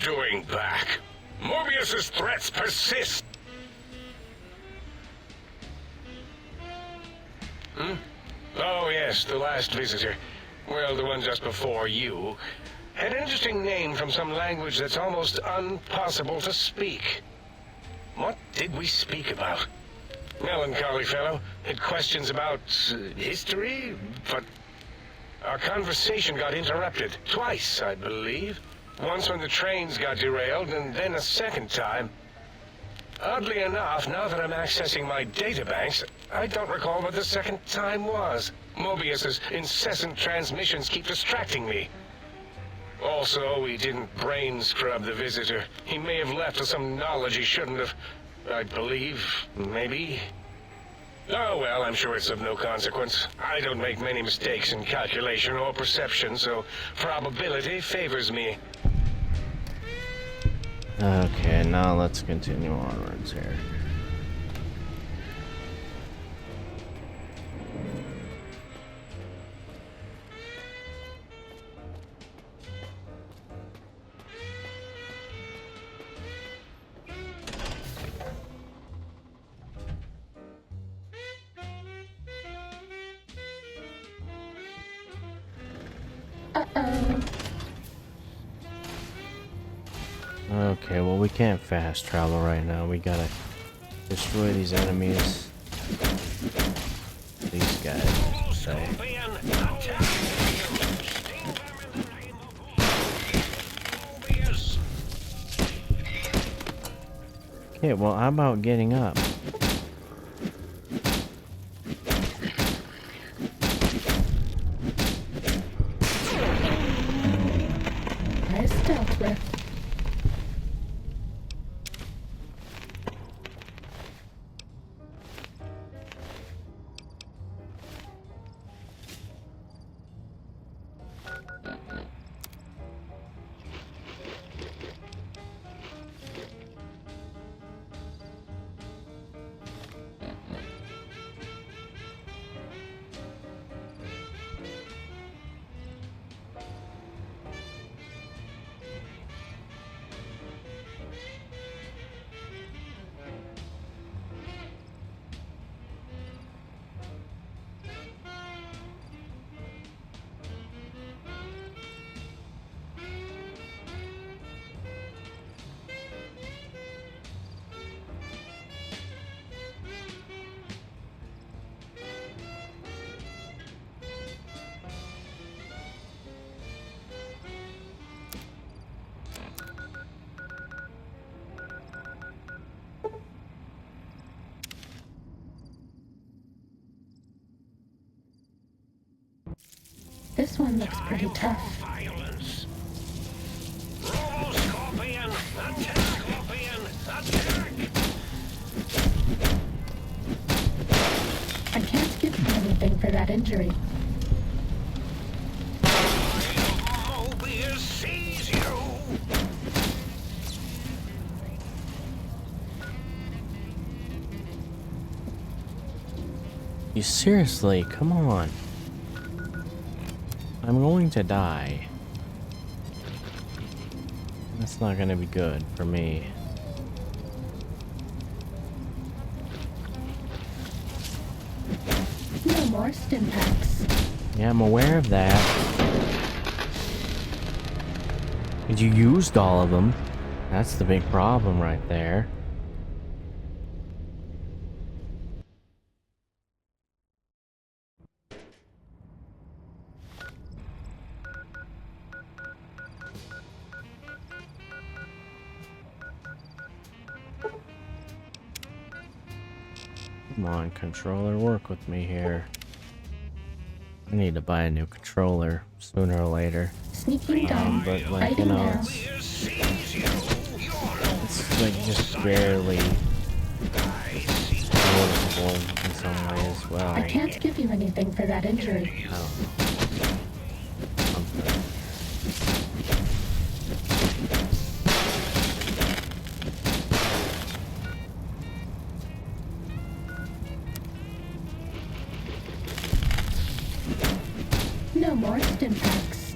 doing back? Mobius's threats persist. Oh, yes, the last visitor. Well, the one just before you. Had an interesting name from some language that's almost impossible to speak. What did we speak about? Melancholy fellow. Had questions about history, but our conversation got interrupted. Twice, I believe. Once when the trains got derailed, and then a second time. Oddly enough, now that I'm accessing my databanks, I don't recall what the second time was. Mobius's incessant transmissions keep distracting me. Also, we didn't brain scrub the visitor. He may have left with some knowledge he shouldn't have. I believe, maybe. Oh well, I'm sure it's of no consequence. I don't make many mistakes in calculation or perception, so probability favors me. Okay, now let's continue onwards here. Okay, well we can't fast travel right now. We gotta destroy these enemies. These guys, say. Okay, well how about getting up? Nice stealth with. This one looks pretty tough. Violence. Robo-Scorpion! Attack, Scorpion! Attack! I can't give you anything for that injury. Mobius sees you! You seriously, come on. I'm going to die. That's not gonna be good for me. No more stim packs. Yeah, I'm aware of that. And you used all of them. That's the big problem right there. Come on, controller, work with me here. I need to buy a new controller sooner or later. Sneaking down. But like, I you do know, now. it's like just barely noticeable in some ways. Well, I can't give you anything for that injury. Oh. No more stim packs.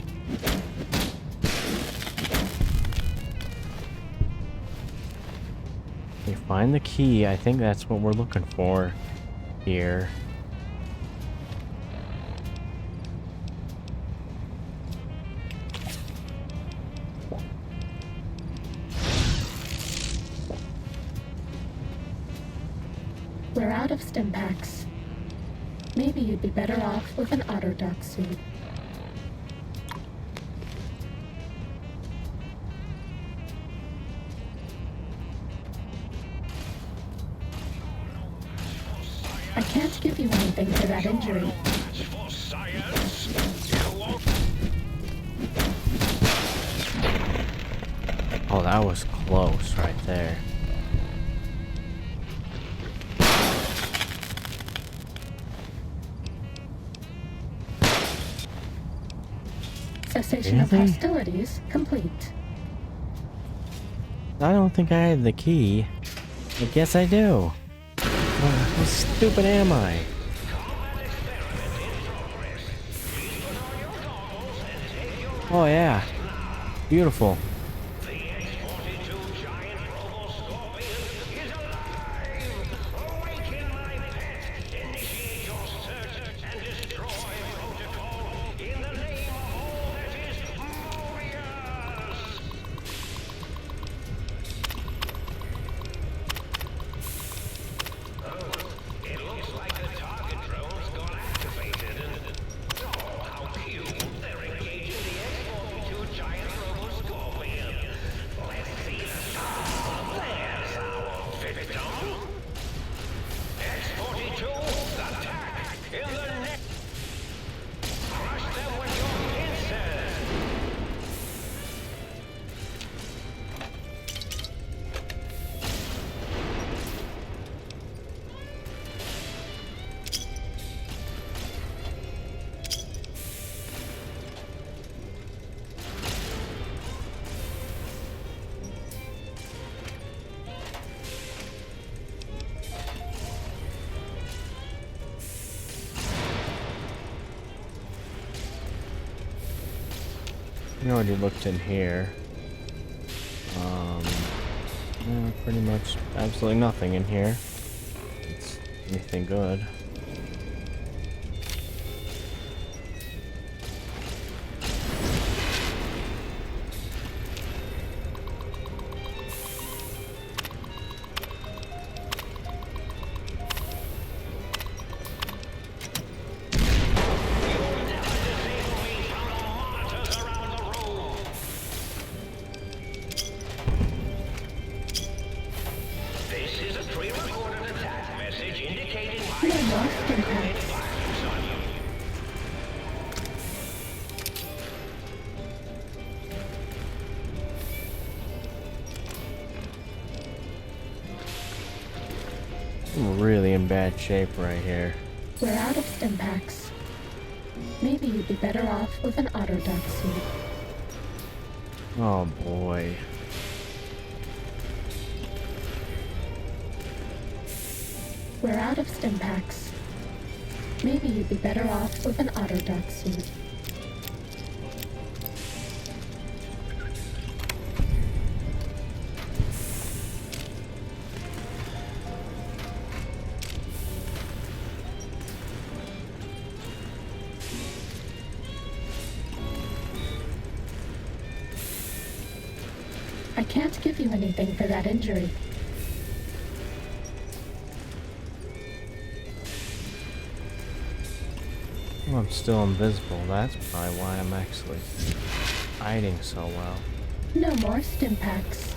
We find the key. I think that's what we're looking for here. We're out of stim packs. Maybe you'd be better off with an autodoc suit. I can't give you anything for that injury. For science, you won't. Oh, that was close right there. Cessation of Really? hostilities complete. I don't think I had the key. I guess I do. How stupid am I? Oh yeah. Beautiful. The X-42 giant robo-scorpion is alive! Awaken my pet! Initiate your search and destroy protocol in the name of all that is Mobius! Oh, it looks like the target drone's gone activated and... Oh, how cute! They're engaging the X-42 giant robo-scorpion. Let's see the star. There's our victim. X-42, attack! In the neck! Crush them with your pincers! I already looked in here. Pretty much absolutely nothing in here. It's anything good. This is a pre-recorded attack message indicating my No more stim packs. violence on you. I'm really in bad shape right here. We're out of stim packs. Maybe you'd be better off with an autodoc suit. Oh boy. We're out of stim packs. Maybe you'd be better off with an autodoc suit. I can't give you anything for that injury. Well, I'm still invisible. That's probably why I'm actually hiding so well. No more stim packs.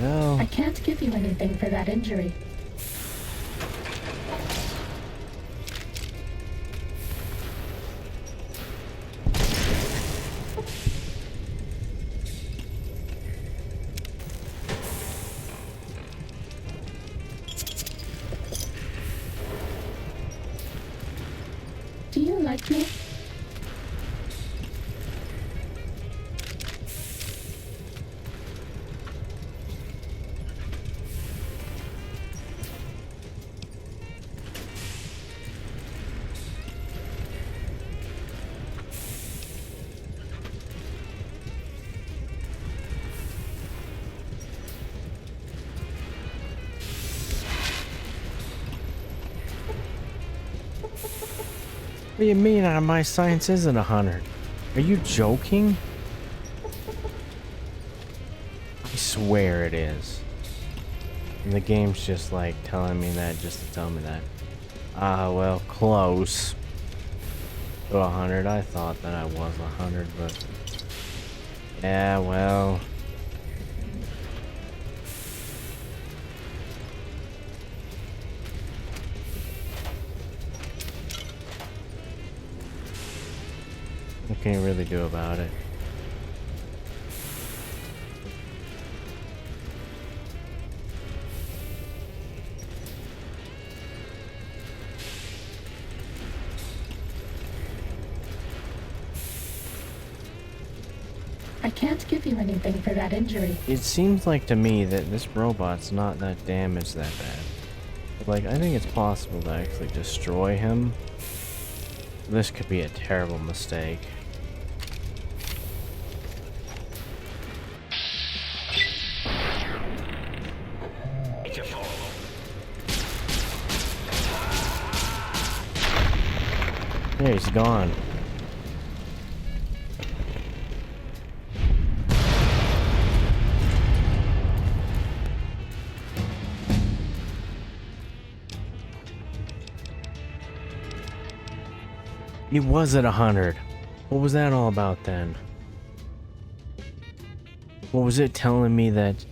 No. I can't give you anything for that injury. Do you like me? What do you mean my science isn't 100? Are you joking? I swear it is. And the game's just like telling me that just to tell me that. Ah, well, close to 100. I thought that I was 100, but yeah, well. What can you really do about it? I can't give you anything for that injury. It seems like to me that this robot's not that damaged that bad. But like, I think it's possible to actually destroy him. This could be a terrible mistake. Yeah, he's gone. It was at 100. What was that all about then? What was it telling me that,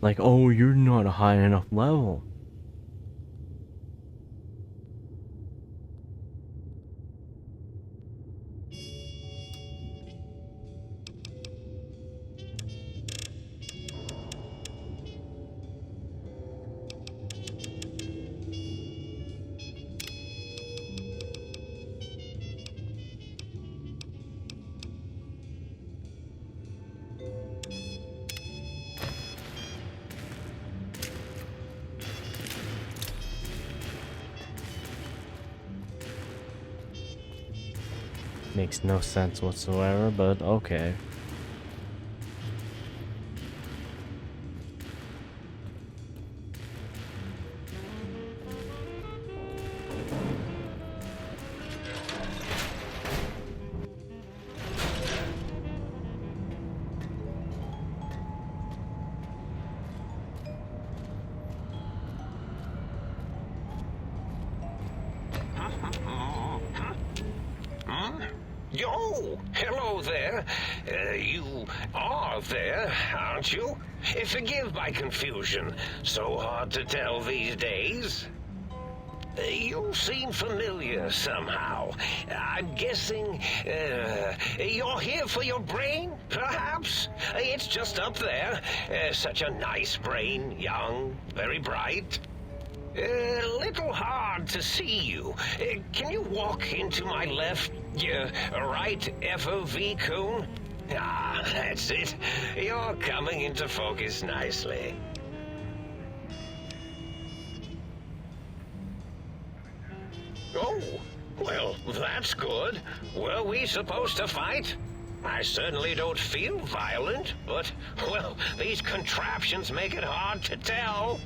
like, oh, you're not a high enough level? Makes no sense whatsoever, but okay. Yo, hello there. You are there, aren't you? Forgive my confusion. So hard to tell these days. You seem familiar somehow. I'm guessing you're here for your brain, perhaps? It's just up there. Such a nice brain, young, very bright. A little hard to see you. Can you walk into my left, right FOV, Coon? Ah, that's it. You're coming into focus nicely. Oh, well, that's good. Were we supposed to fight? I certainly don't feel violent, but, well, these contraptions make it hard to tell.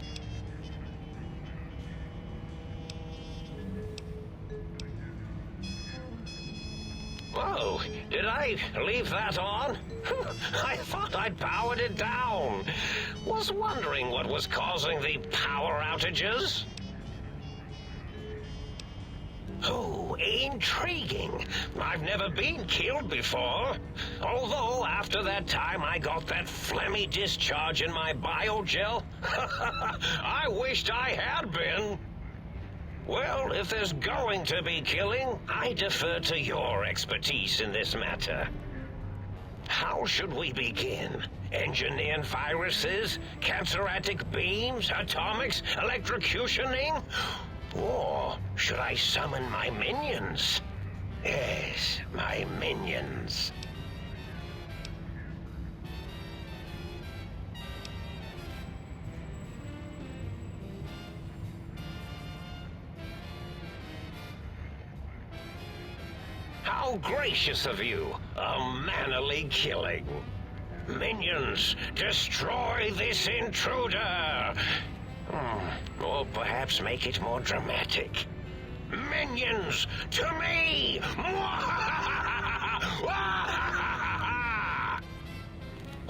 Oh, did I leave that on? I thought I'd powered it down. Was wondering what was causing the power outages. Oh, intriguing. I've never been killed before. Although, after that time I got that phlegmy discharge in my biogel, I wished I had been. Well, if there's going to be killing, I defer to your expertise in this matter. How should we begin? Engineering viruses, canceratic beams, atomics, electrocutioning? Or should I summon my minions? Yes, my minions. How gracious of you! A mannerly killing. Minions, destroy this intruder! Or perhaps make it more dramatic. Minions, to me!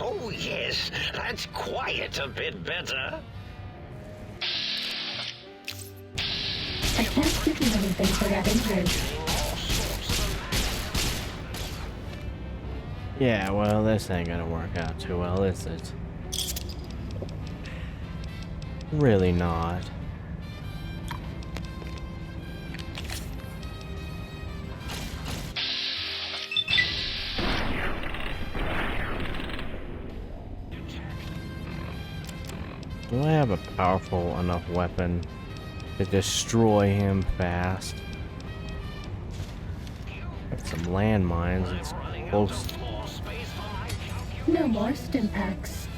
Oh, yes, that's quite a bit better. I can't give you anything for that injury. Yeah, well, this ain't gonna work out too well, is it? Really not. Do I have a powerful enough weapon to destroy him fast? Got some landmines, it's close. No more stim packs.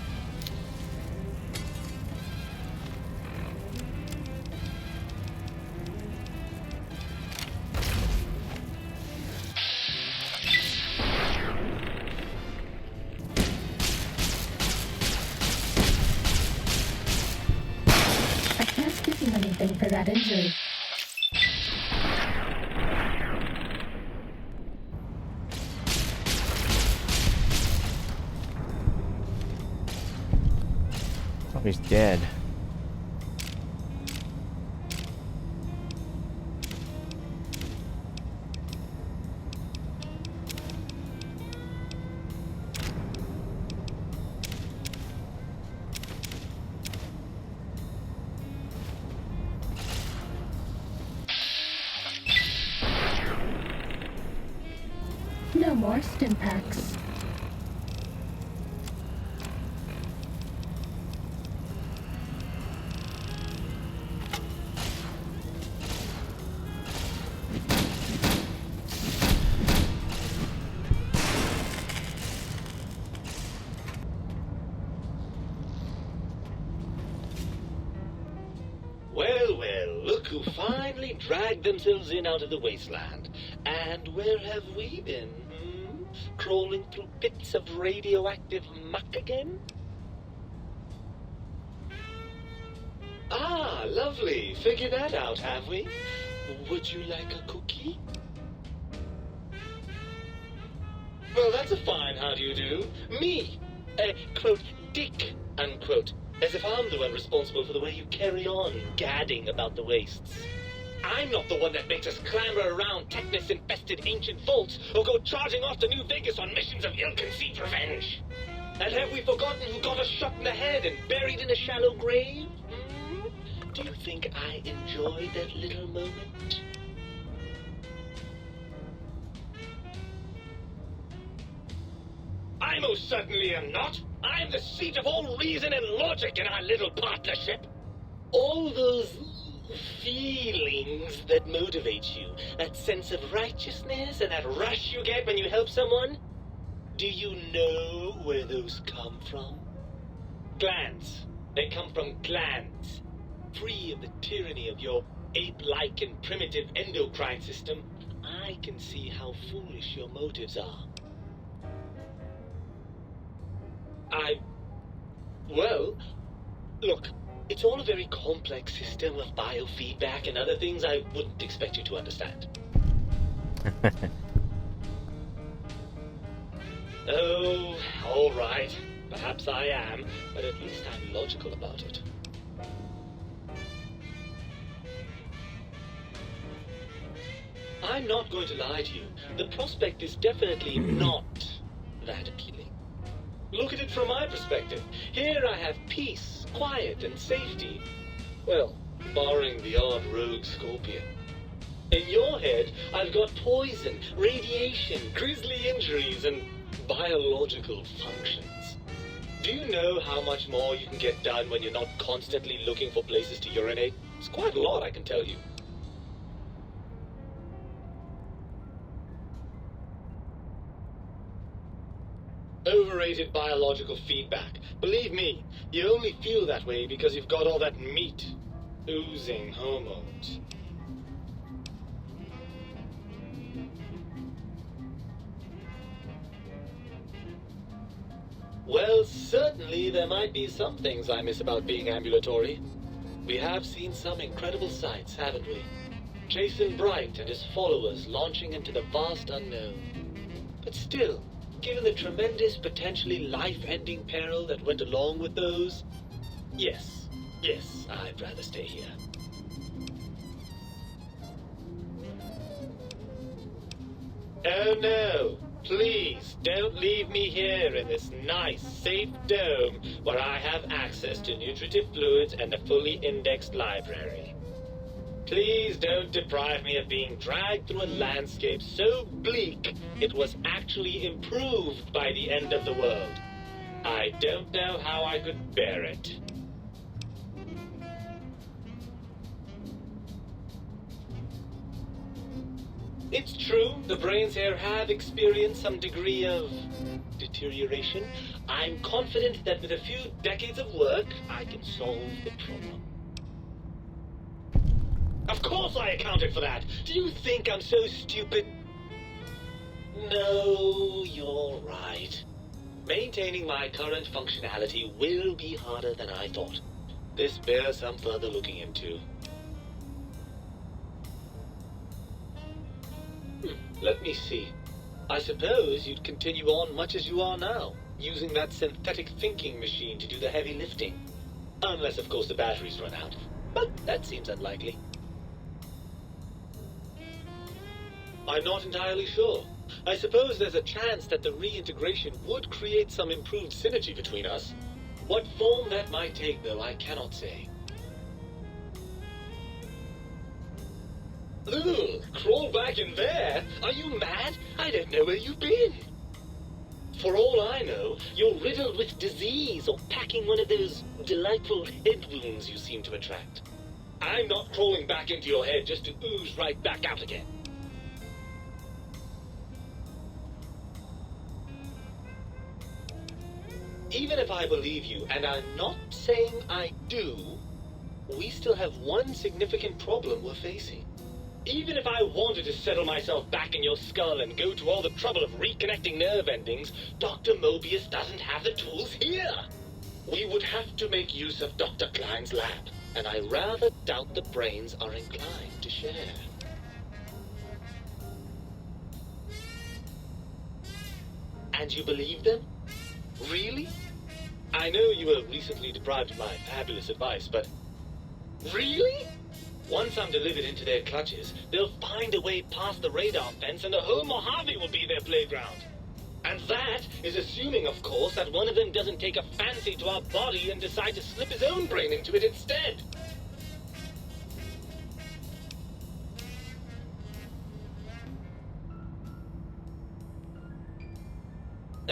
I can't give you anything for that injury. Oh, he's dead. No more stim packs. Well, well, look who finally dragged themselves in out of the wasteland. And where have we been? Crawling through pits of radioactive muck again? Ah, lovely. Figured that out, have we? Would you like a cookie? Well, that's a fine how do you do. Me, quote, dick, unquote. As if I'm the one responsible for the way you carry on gadding about the wastes. I'm not the one that makes us clamber around Technus-infested ancient vaults or go charging off to New Vegas on missions of ill-conceived revenge. And have we forgotten who got us shot in the head and buried in a shallow grave? Do you think I enjoyed that little moment? I most certainly am not. I'm the seat of all reason and logic in our little partnership. All those feelings that motivate you, that sense of righteousness and that rush you get when you help someone, do you know where those come from? Glands. They come from glands. Free of the tyranny of your ape-like and primitive endocrine system, I can see how foolish your motives are. Well, look, it's all a very complex system of biofeedback and other things I wouldn't expect you to understand. Oh, all right. Perhaps I am, but at least I'm logical about it. I'm not going to lie to you. The prospect is definitely not that appealing. Look at it from my perspective. Here I have peace, quiet, and safety. Well, barring the odd rogue scorpion. In your head, I've got poison, radiation, grisly injuries, and biological functions. Do you know how much more you can get done when you're not constantly looking for places to urinate? It's quite a lot, I can tell you. Overrated biological feedback. Believe me, you only feel that way because you've got all that meat. Oozing hormones. Well, certainly there might be some things I miss about being ambulatory. We have seen some incredible sights, haven't we? Jason Bright and his followers launching into the vast unknown. But still, given the tremendous, potentially life-ending peril that went along with those, yes, I'd rather stay here. Oh no! Please, don't leave me here in this nice, safe dome where I have access to nutritive fluids and a fully indexed library. Please don't deprive me of being dragged through a landscape so bleak it was actually improved by the end of the world. I don't know how I could bear it. It's true, the brains here have experienced some degree of deterioration. I'm confident that with a few decades of work, I can solve the problem. Of course I accounted for that! Do you think I'm so stupid? No, you're right. Maintaining my current functionality will be harder than I thought. This bears some further looking into. Let me see. I suppose you'd continue on much as you are now, using that synthetic thinking machine to do the heavy lifting. Unless, of course, the batteries run out. But that seems unlikely. I'm not entirely sure. I suppose there's a chance that the reintegration would create some improved synergy between us. What form that might take, though, I cannot say. Ugh, crawl back in there? Are you mad? I don't know where you've been. For all I know, you're riddled with disease or packing one of those delightful head wounds you seem to attract. I'm not crawling back into your head just to ooze right back out again. Even if I believe you, and I'm not saying I do, we still have one significant problem we're facing. Even if I wanted to settle myself back in your skull and go to all the trouble of reconnecting nerve endings, Dr. Mobius doesn't have the tools here. We would have to make use of Dr. Klein's lab, and I rather doubt the brains are inclined to share. And you believe them? Really? I know you were recently deprived of my fabulous advice, but... Really? Once I'm delivered into their clutches, they'll find a way past the radar fence and the whole Mojave will be their playground. And that is assuming, of course, that one of them doesn't take a fancy to our body and decide to slip his own brain into it instead.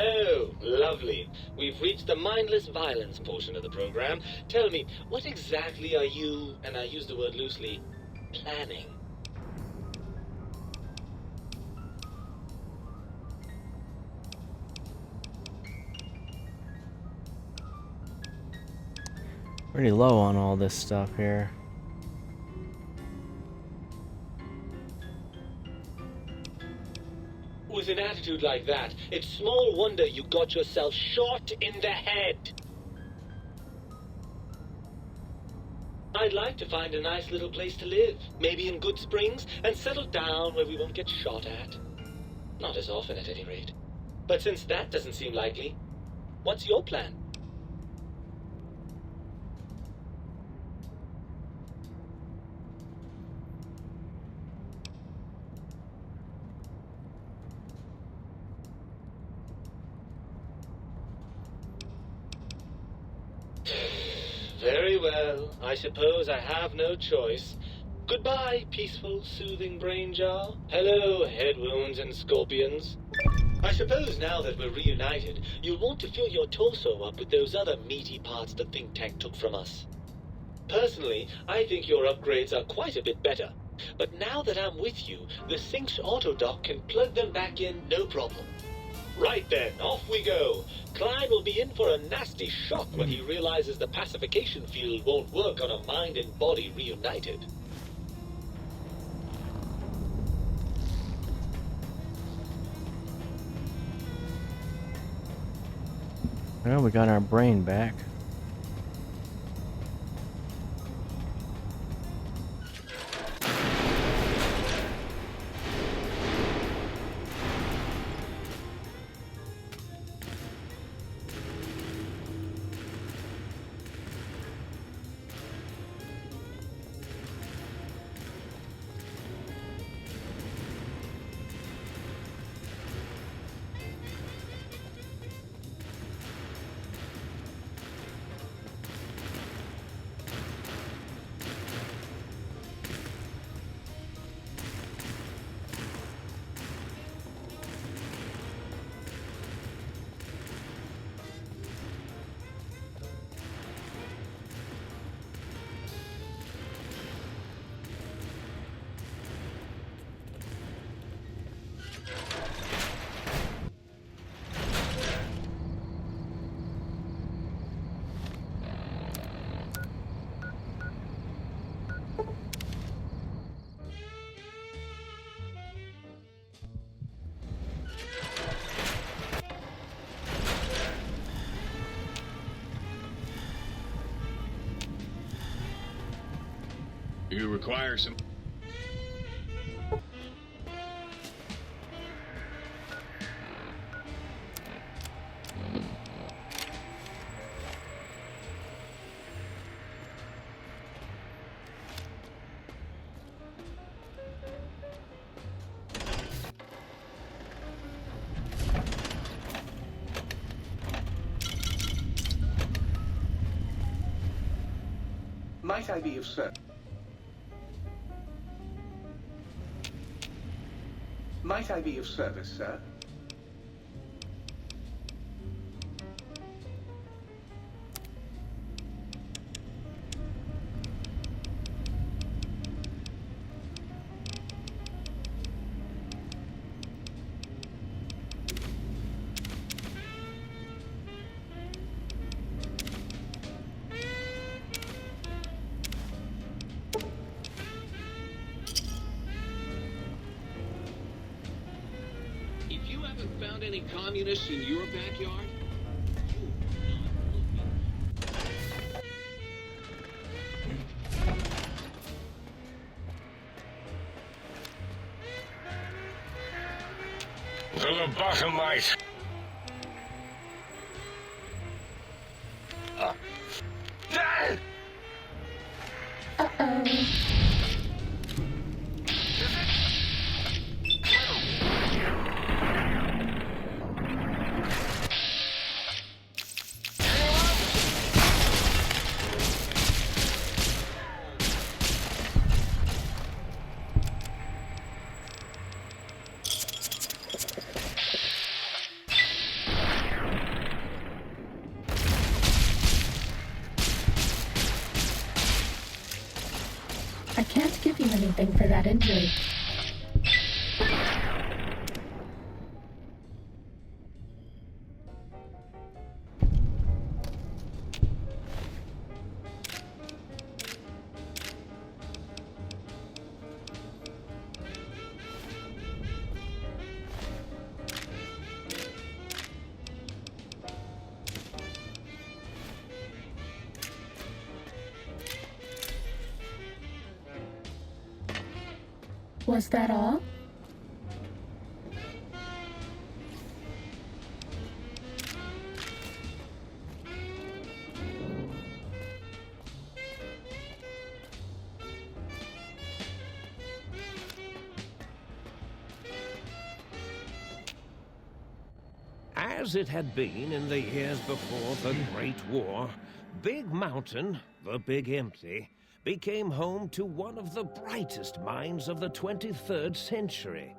Oh, lovely. We've reached the mindless violence portion of the program. Tell me, what exactly are you, and I use the word loosely, planning? Pretty low on all this stuff here. With an attitude like that, it's small wonder you got yourself shot in the head. I'd like to find a nice little place to live, maybe in Good Springs, and settle down where we won't get shot at. Not as often, at any rate. But since that doesn't seem likely, what's your plan? Very well. I suppose I have no choice. Goodbye, peaceful, soothing brain jar. Hello, head wounds and scorpions. I suppose now that we're reunited, you'll want to fill your torso up with those other meaty parts the think tank took from us. Personally, I think your upgrades are quite a bit better. But now that I'm with you, the Sync's autodock can plug them back in no problem. Right then, off we go. Klein will be in for a nasty shock when he realizes the pacification field won't work on a mind and body reunited. Well, we got our brain back. You require some... Might I be of service? Might I be of service, sir? If you haven't found any communists in your backyard, The lobotomite. Dan! Uh-oh. I can't give you anything for that injury. Was that all? As it had been in the years before the Great War, Big Mountain, the Big Empty, became home to one of the brightest minds of the 23rd century.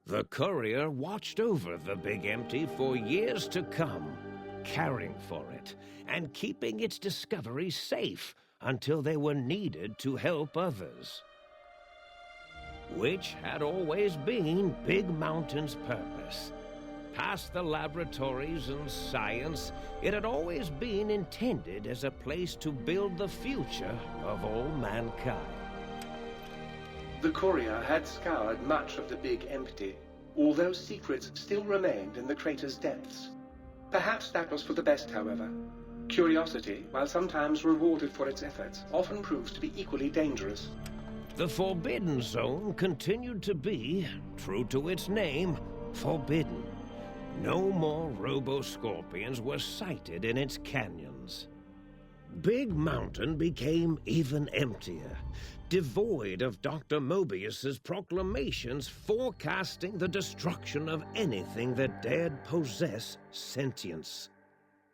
The Courier watched over the Big Empty for years to come, caring for it and keeping its discoveries safe until they were needed to help others. Which had always been Big Mountain's purpose. Past the laboratories and science, it had always been intended as a place to build the future of all mankind. The Courier had scoured much of the Big Empty, although secrets still remained in the crater's depths. Perhaps that was for the best, however. Curiosity, while sometimes rewarded for its efforts, often proves to be equally dangerous. The Forbidden Zone continued to be, true to its name, forbidden. No more Robo-Scorpions were sighted in its canyons. Big Mountain became even emptier, devoid of Dr. Mobius's proclamations forecasting the destruction of anything that dared possess sentience.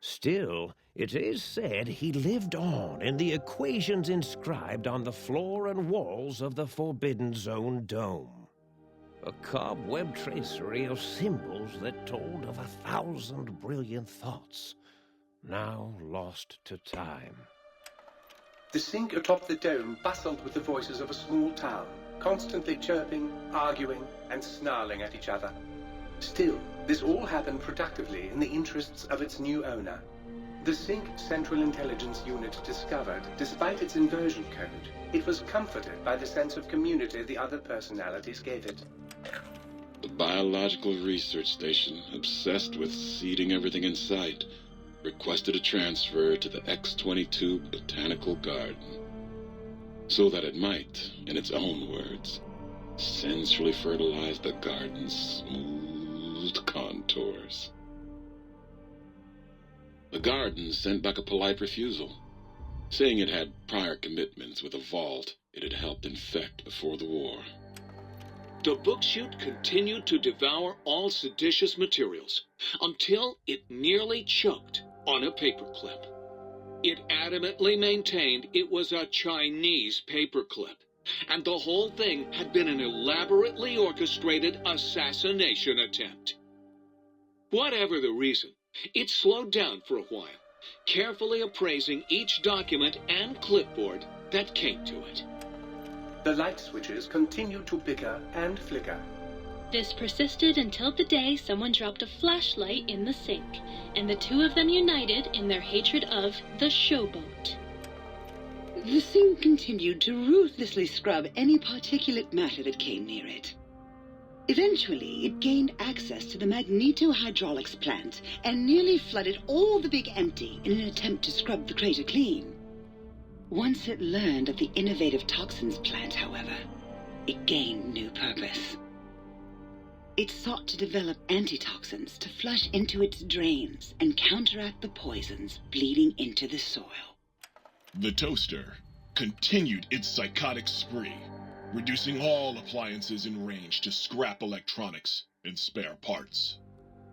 Still, it is said he lived on in the equations inscribed on the floor and walls of the Forbidden Zone dome. A cobweb tracery of symbols that told of 1,000 brilliant thoughts, now lost to time. The sink atop the dome bustled with the voices of a small town, constantly chirping, arguing, and snarling at each other. Still, this all happened productively in the interests of its new owner. The Sync Central Intelligence Unit discovered, despite its inversion code, it was comforted by the sense of community the other personalities gave it. The Biological Research Station, obsessed with seeding everything in sight, requested a transfer to the X-22 Botanical Garden, so that it might, in its own words, sensually fertilize the garden's smooth contours. The garden sent back a polite refusal, saying it had prior commitments with a vault it had helped infect before the war. The book-chute continued to devour all seditious materials until it nearly choked on a paperclip. It adamantly maintained it was a Chinese paperclip, and the whole thing had been an elaborately orchestrated assassination attempt. Whatever the reason, it slowed down for a while, carefully appraising each document and clipboard that came to it. The light switches continued to bicker and flicker. This persisted until the day someone dropped a flashlight in the sink, and the two of them united in their hatred of the showboat. The sink continued to ruthlessly scrub any particulate matter that came near it. Eventually, it gained access to the magneto-hydraulics plant and nearly flooded all the Big Empty in an attempt to scrub the crater clean. Once it learned of the innovative toxins plant, however, it gained new purpose. It sought to develop antitoxins to flush into its drains and counteract the poisons bleeding into the soil. The toaster continued its psychotic spree, reducing all appliances in range to scrap electronics and spare parts.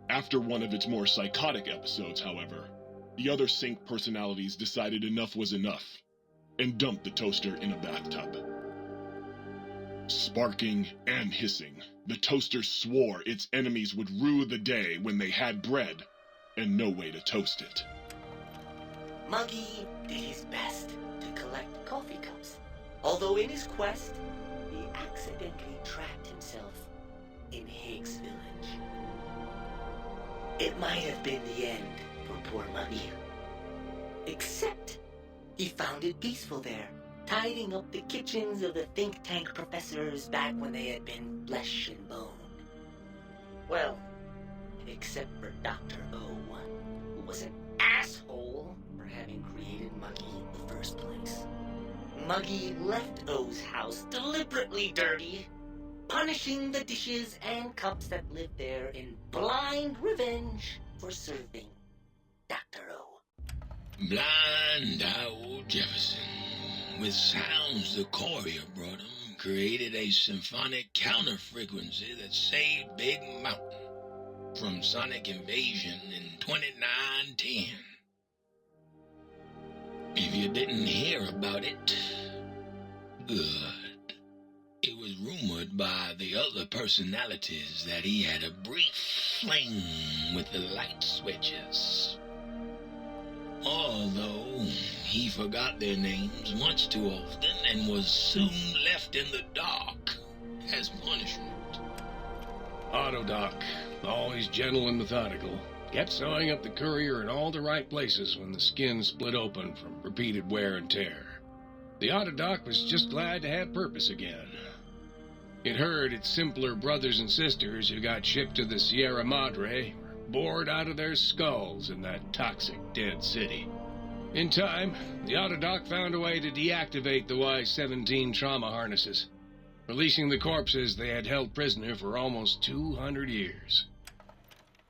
After one of its more psychotic episodes, however, the other Sync personalities decided enough was enough and dumped the toaster in a bathtub. Sparking and hissing, the toaster swore its enemies would rue the day when they had bread and no way to toast it. Muggy did his best to collect coffee cups, although in his quest, he accidentally trapped himself in Higgs Village. It might have been the end for poor Muggy. Except he found it peaceful there, tidying up the kitchens of the think tank professors back when they had been flesh and bone. Well, except for Dr. O, who was an asshole for having created Muggy in the first place. Muggy left O's house deliberately dirty, punishing the dishes and cups that lived there in blind revenge for serving Dr. O. Blind old Jefferson, with sounds the courier brought him, created a symphonic counter-frequency that saved Big Mountain from sonic invasion in 2910. If you didn't hear about it, good. It was rumored by the other personalities that he had a brief fling with the light switches. Although he forgot their names much too often and was soon left in the dark as punishment. Autodoc, always gentle and methodical, kept sewing up the courier in all the right places when the skin split open from repeated wear and tear. The Autodoc was just glad to have purpose again. It heard its simpler brothers and sisters who got shipped to the Sierra Madre were bored out of their skulls in that toxic, dead city. In time, the Autodoc found a way to deactivate the Y-17 trauma harnesses, releasing the corpses they had held prisoner for almost 200 years.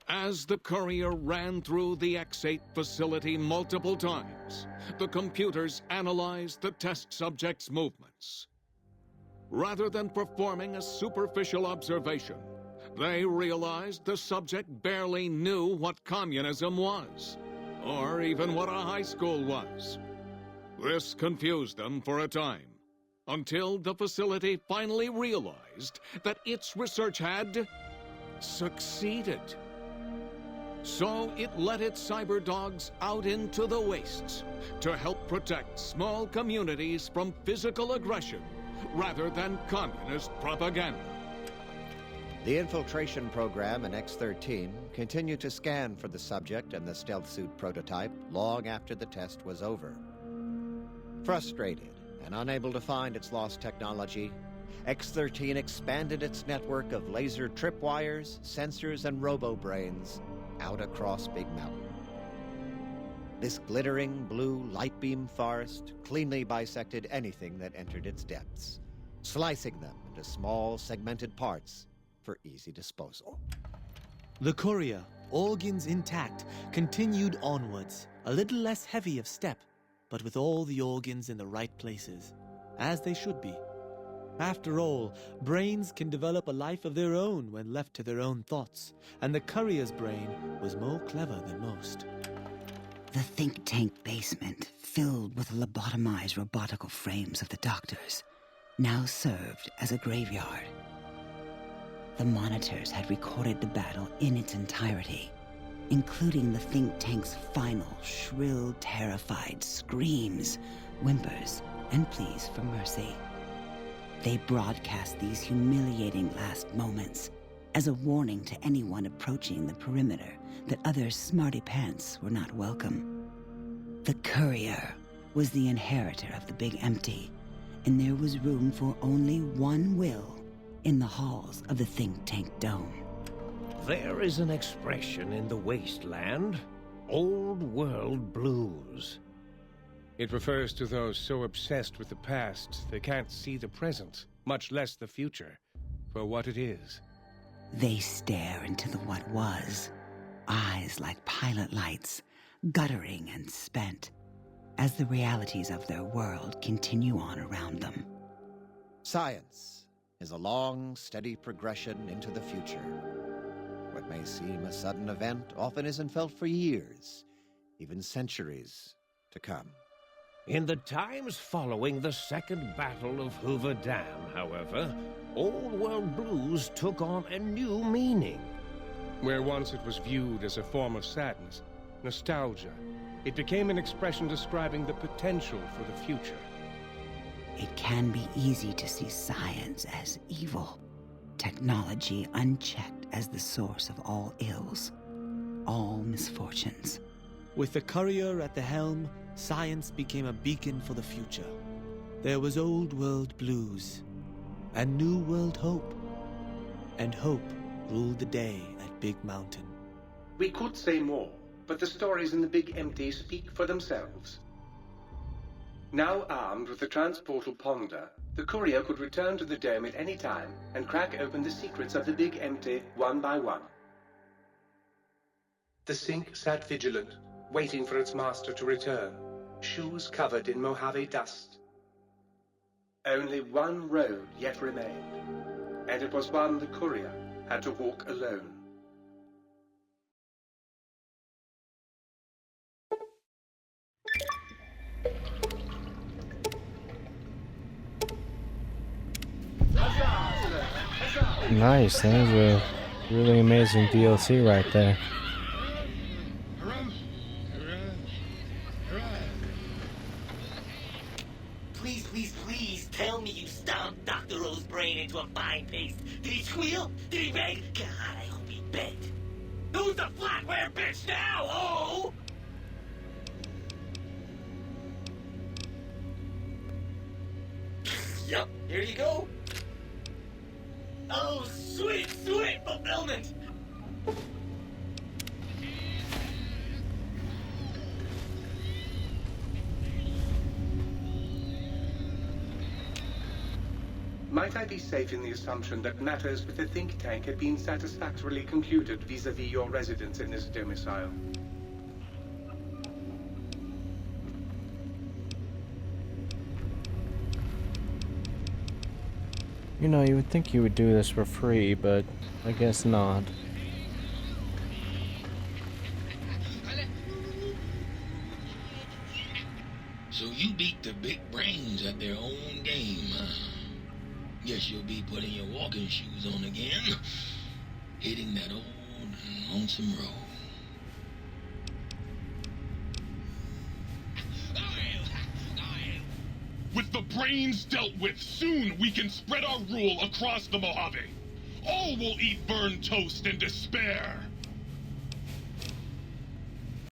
As the courier ran through the X-8 facility multiple times, the computers analyzed the test subject's movements. Rather than performing a superficial observation, they realized the subject barely knew what communism was, or even what a high school was. This confused them for a time, until the facility finally realized that its research had succeeded. So it let its cyber dogs out into the wastes to help protect small communities from physical aggression rather than communist propaganda. The infiltration program in X-13 continued to scan for the subject and the stealth suit prototype long after the test was over. Frustrated and unable to find its lost technology, X-13 expanded its network of laser tripwires, sensors, and robo-brains out across Big Mountain. This glittering blue light beam forest cleanly bisected anything that entered its depths, slicing them into small segmented parts for easy disposal. The courier, organs intact, continued onwards, a little less heavy of step, but with all the organs in the right places, as they should be. After all, brains can develop a life of their own when left to their own thoughts, and the courier's brain was more clever than most. The think tank basement, filled with the lobotomized robotical frames of the doctors, now served as a graveyard. The monitors had recorded the battle in its entirety, including the think tank's final, shrill, terrified screams, whimpers, and pleas for mercy. They broadcast these humiliating last moments as a warning to anyone approaching the perimeter that other smarty pants were not welcome. The courier was the inheritor of the Big Empty, and there was room for only one will in the halls of the think tank dome. There is an expression in the wasteland, old world blues. It refers to those so obsessed with the past they can't see the present, much less the future, for what it is. They stare into the what was, eyes like pilot lights, guttering and spent, as the realities of their world continue on around them. Science is a long, steady progression into the future. What may seem a sudden event often isn't felt for years, even centuries to come. In the times following the Second Battle of Hoover Dam, however, Old World Blues took on a new meaning. Where once it was viewed as a form of sadness, nostalgia, it became an expression describing the potential for the future. It can be easy to see science as evil, technology unchecked as the source of all ills, all misfortunes. With the courier at the helm, science became a beacon for the future. There was old world blues, and new world hope. And hope ruled the day at Big Mountain. We could say more, but the stories in the Big Empty speak for themselves. Now armed with the transportal Ponder, the courier could return to the dome at any time and crack open the secrets of the Big Empty one by one. The Sync sat vigilant, waiting for its master to return, shoes covered in Mojave dust. Only one road yet remained, and it was one the courier had to walk alone. Nice, that was a really amazing DLC right there. Please, please, please tell me you stomped Dr. O's brain into a fine paste. Did he squeal? Did he beg? God, I hope he begged. Who's the flatware bitch now, oh? Yup, here you go. Oh, sweet, sweet fulfillment! Might I be safe in the assumption that matters with the think tank had been satisfactorily concluded vis-à-vis your residence in this domicile? You know, you would think you would do this for free, but I guess not. So you beat the big brains at their own game, huh? Guess you'll be putting your walking shoes on again, hitting that old lonesome road. With the brains dealt with, soon we can spread our rule across the Mojave. All will eat burned toast in despair.